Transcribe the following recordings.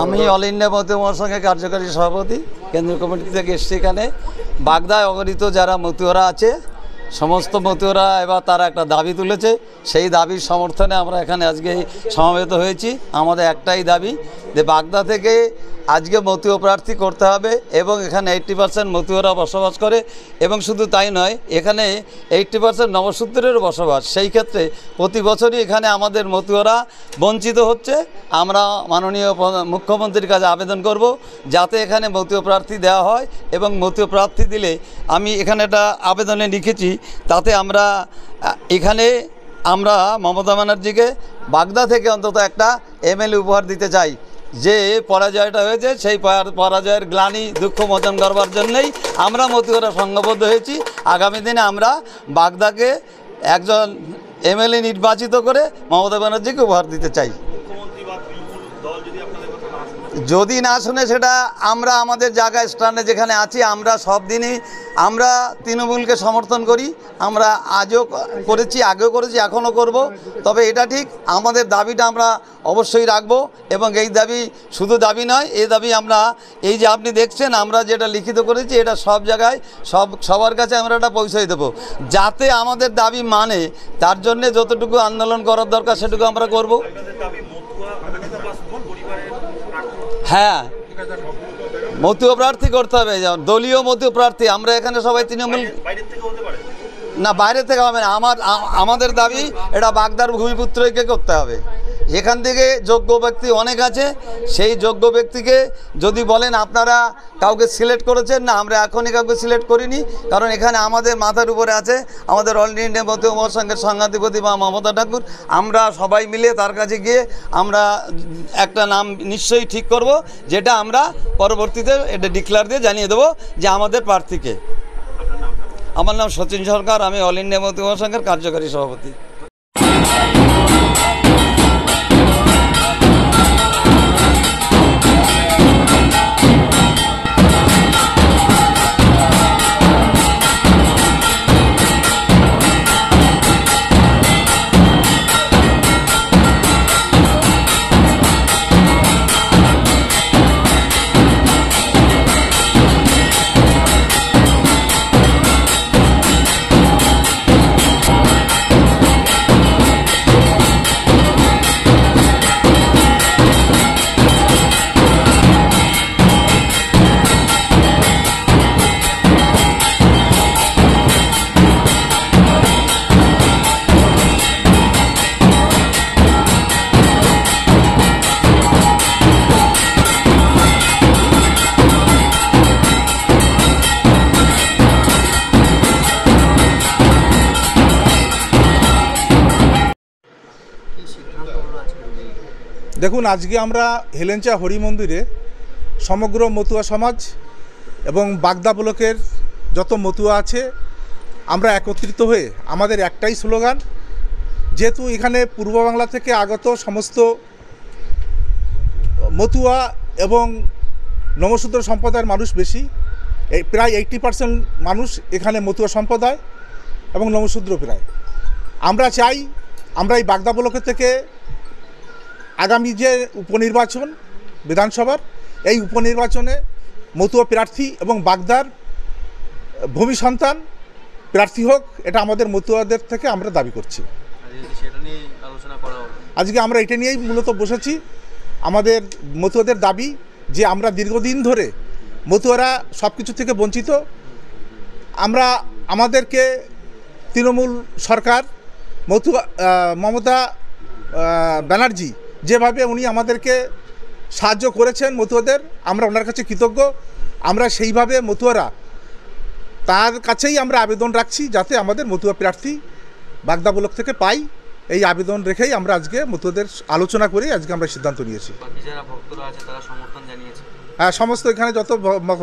আমি all India Matua মহাসংঘের কার্যকারী সভাপতি, কেন্দ্রীয় কমিটি থেকে এসছি। এখানে বাগদায় অগণিত যারা মতুয়ারা আছে, সমস্ত মতুয়ারা এবার তারা একটা দাবি তুলেছে। সেই দাবির সমর্থনে আমরা এখানে আজকে সমবেত হয়েছি। আমাদের একটাই দাবি যে বাগদা থেকে আজকে মতুয়া প্রার্থী করতে হবে, এবং এখানে 80% মতুয়ারা বসবাস করে, এবং শুধু তাই নয়, এখানে 80% নবসূত্রেরও বসবাস। সেই ক্ষেত্রে প্রতি বছরই এখানে আমাদের মতুয়ারা বঞ্চিত হচ্ছে। আমরা মাননীয় মুখ্যমন্ত্রীর কাছে আবেদন করব যাতে এখানে মতুয়া প্রার্থী দেওয়া হয়, এবং মতুয়া প্রার্থী দিলে আমি এখানে একটা আবেদনে লিখেছি, তাতে এখানে আমরা মমতা ব্যানার্জিকে বাগদা থেকে অন্তত একটা MLA উপহার দিতে চাই। যে পরাজয়টা হয়েছে সেই পরাজয়ের গ্লানি দুঃখ মোচন করবার জন্যই আমরা মতুয়ারা সংঘবদ্ধ হয়েছি। আগামী দিনে আমরা বাগদাকে একজন MLA নির্বাচিত করে মমতা ব্যানার্জিকে উপহার দিতে চাই। যদি না শুনে সেটা আমরা আমাদের জায়গায় স্ট্যান্ডে যেখানে আছি, আমরা সব দিনই আমরা তৃণমূলকে সমর্থন করি। আমরা আজও করেছি, আগেও করেছি, এখনও করব। তবে এটা ঠিক, আমাদের দাবিটা আমরা অবশ্যই রাখব, এবং এই দাবি শুধু দাবি নয়, এই দাবি আমরা এই যে আপনি দেখছেন আমরা যেটা লিখিত করেছি, এটা সব জায়গায় সবার কাছে আমরা এটা পৌঁছে দেবো, যাতে আমাদের দাবি মানে। তার জন্যে যতটুকু আন্দোলন করার দরকার সেটুকু আমরা করব। হ্যাঁ, মতুয়া প্রার্থী করতে হবে, দলীয় মতুয়া প্রার্থী। আমরা এখানে সবাই তৃণমূল না, বাইরে থেকে হবে না। আমাদের দাবি এটা বাগদার ভূমিপুত্রকে করতে হবে। এখান থেকে যোগ্য ব্যক্তি অনেক আছে, সেই যোগ্য ব্যক্তিকে যদি বলেন আপনারা কাউকে সিলেক্ট করেছেন, না আমরা এখনই কাউকে সিলেক্ট করিনি, কারণ এখানে আমাদের মাথার উপরে আছে আমাদের অল ইন্ডিয়া মতুয়া মহাসংঘের সংঘাধিপতি মা মমতা ঠাকুর। আমরা সবাই মিলে তার কাছে গিয়ে আমরা একটা নাম নিশ্চয়ই ঠিক করব, যেটা আমরা পরবর্তীতে এটা ডিক্লেয়ার দিয়ে জানিয়ে দেবো যে আমাদের প্রার্থীকে। আমার নাম সচিন সরকার, আমি অল ইন্ডিয়া মতুয়া মহাসংঘের কার্যকারী সভাপতি। দেখুন, আজকে আমরা হেলেঞ্চা হরি মন্দিরে সমগ্র মতুয়া সমাজ এবং বাগদা ব্লকের যত মতুয়া আছে আমরা একত্রিত হয়ে আমাদের একটাই স্লোগান, যেহেতু এখানে পূর্ব বাংলা থেকে আগত সমস্ত মতুয়া এবং নমশূদ্র সম্প্রদায়ের মানুষ বেশি, প্রায় 80% মানুষ এখানে মতুয়া সম্প্রদায় এবং নমশূদ্র প্রায়। আমরা চাই আমরা এই বাগদা ব্লকের থেকে আগামী যে উপনির্বাচন বিধানসভার, এই উপনির্বাচনে মতুয়া প্রার্থী এবং বাগদার ভূমি সন্তান প্রার্থী হোক, এটা আমাদের মতুয়াদের থেকে আমরা দাবি করছি। আজকে আমরা এটা নিয়েই মূলত বসেছি। আমাদের মতুয়াদের দাবি যে আমরা দীর্ঘদিন ধরে মতুয়ারা সব কিছু থেকে বঞ্চিত। আমাদেরকে তৃণমূল সরকার মমতা ব্যানার্জি যেভাবে উনি আমাদেরকে সাহায্য করেছেন মতুয়াদের, আমরা ওনার কাছে কৃতজ্ঞ। আমরা সেইভাবে মতুয়ারা তার কাছেই আমরা আবেদন রাখছি যাতে আমাদের মতুয়া প্রার্থী বাগদা ব্লক থেকে পাই। এই আবেদন রেখেই আমরা আজকে মতুয়াদের আলোচনা করে আজকে আমরা সিদ্ধান্ত নিয়েছি। হ্যাঁ, সমস্ত এখানে যত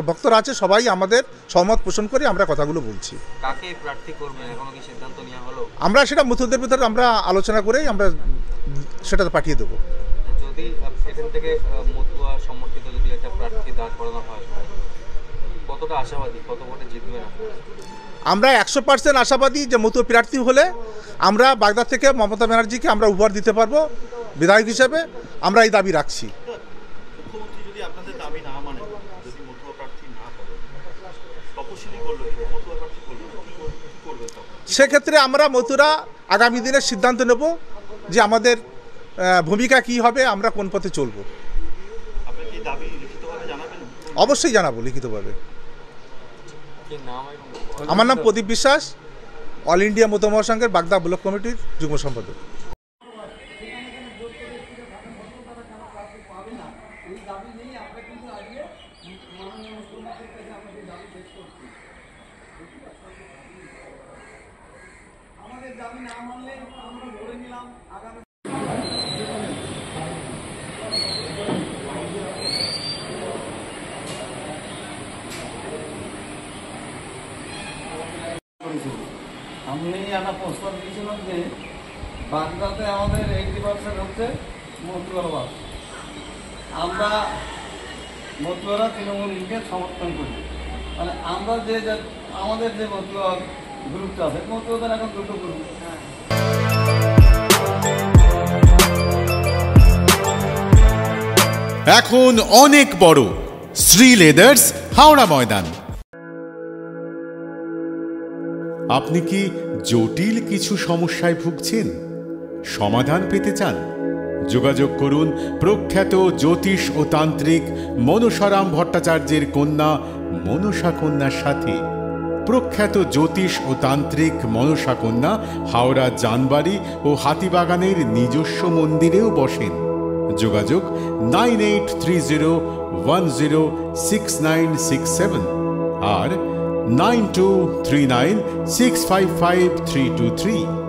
ভক্তরা আছে সবাই আমাদের সহমত পোষণ করে আমরা কথাগুলো বলছি। আমরা সেটা মতুয়াদের ভিতরে আমরা আলোচনা করেই আমরা সেটা পাঠিয়ে দেবো। যদি এখান থেকে মতুয়া সমর্থিত যদি একটা প্রার্থী দাঁড় করানো হয়, কতটা আশাবাদী, কত ভোটে জিতবেন আপনারা? আমরা 100% আশাবাদী যে মতুয়া প্রার্থী হলে আমরা বাগদা থেকে মমতা ব্যানার্জিকে আমরা উপহার দিতে পারবো বিধায়ক হিসেবে। আমরা এই দাবি রাখছি। মুখ্যমন্ত্রী যদি আপনাদের দাবি না মানে, যদি মতুয়া প্রার্থী না করেন, তপশিলি করলো, মতুয়া প্রার্থী করলো, কি করবেন তখন? সেক্ষেত্রে আমরা মতুরা আগামী দিনে সিদ্ধান্ত নেব যে আমাদের ভূমিকা কি হবে, আমরা কোন পথে চলব। আপনার কি দাবি লিখিতভাবে জানাবেন? অবশ্যই জানাবো লিখিতভাবে। কি নাম এবং আমার নাম প্রদীপ বিশ্বাস, অল ইন্ডিয়া মতুয়া মহাসংঘের বাগদা ব্লক কমিটির যুগ্ম সম্পাদক। আমি একটা প্রস্তাব দিয়েছিলাম যে বাগদাতে আমাদের 80% হচ্ছে মতুয়ার বাস। আমরা মতুয়ারা তৃণমূলকে সমর্থন করি, মানে আমরা যে আমাদের যে মতুয়া গ্রুপটা আছে, মতুয়াদের এখন দুটো গ্রুপ। এখন অনেক বড় শ্রী লেদার্স হাওড়া ময়দান। আপনি কি জটিল কিছু সমস্যায় ভুগছেন, সমাধান পেতে চান? যোগাযোগ করুন প্রখ্যাত জ্যোতিষ ও তান্ত্রিক মনসারাম ভট্টাচার্যের কন্যা মনসা কন্যার সাথে। প্রখ্যাত জ্যোতিষ ও তান্ত্রিক মনসা কন্যা হাওড়া জানবাড়ি ও হাতিবাগানের নিজস্ব মন্দিরেও বসেন। যোগাযোগ 9830106967 আর 9239655323।